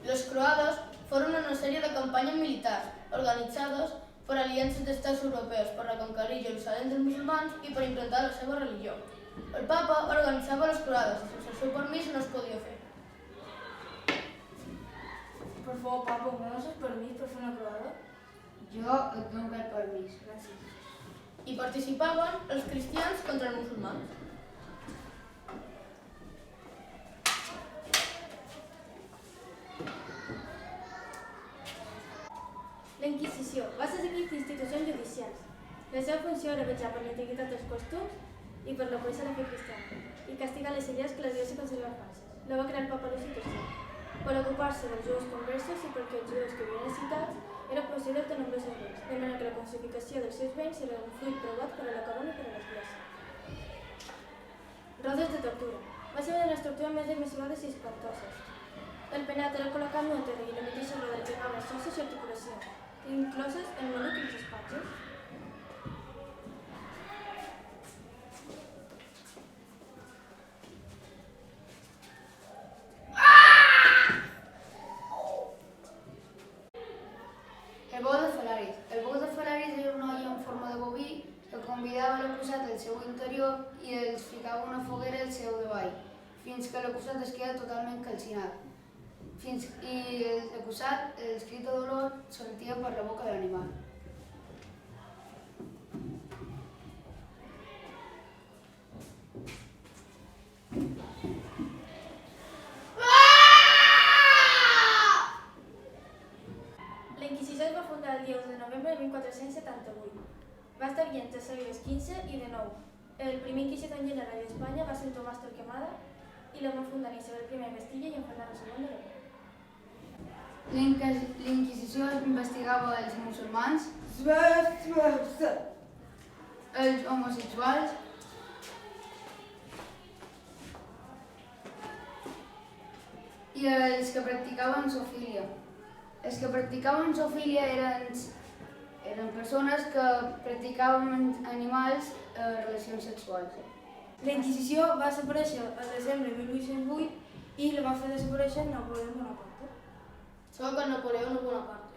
Los croados fueron una serie de campañas militares organizados por aliances d'estats europeus per reconquerir Jerusalem dels musulmans i per implantar la seva religió. El papa organitzava los croados i sense el seu permís no es podia fer. Por favor, papa, ¿me das el permiso para hacer una croada? Jo et dono el permís. Gràcies. Hi participaven els cristians contra els musulmans. La Inquisició va ser seguit d'institucions judicials. La seva funció era vetllar per l'integritat dels costums i per la puresa de la fe cristiana, i castigar les idees que l'Església considerava falses. La va crear el Papa Luci III, per ocupar-se dels jueus conversos i perquè els jueus que vivien a ciutats eren posseïdors de nombrosos béns, de manera que la confiskació dels seus béns era un fruit preuat per a la corona i per a l'Església. Rodes de tortura. Va ser una de les tortures més demesurades i espantoses. El penat era col·locat en un terreny i la mateixa roda pegava les ossos i articulacions, incloses el maluc i els espatges. El bou de Falaris. El bou de Falaris era una olla en forma de boví que convidava l'acusat al seu interior i els ficava una foguera al seu davall, fins que l'acusat es queda totalment calcinat. I l'acusat, el crit de dolor, sortia per la boca de l'animal. La Inquisició es va fundar el dia 1 de novembre de 1478. Va estar vigent entre els segles XV i XIX. El primer inquisidor general d'Espanya va ser Tomàs Torquemada i la van fundar Isabel I Castilla i en Fernando II d'Aragó. L'Inquisició investigava els musulmans, els homosexuals i els que practicaven zoofília. Els que practicaven zoofília eren persones que practicaven amb animals relacions sexuals. La Inquisició va desaparèixer al desembre de 1808 i la va fer desaparèixer Napoleó Bonaparte. Solo con Napoleón no Bonaparte.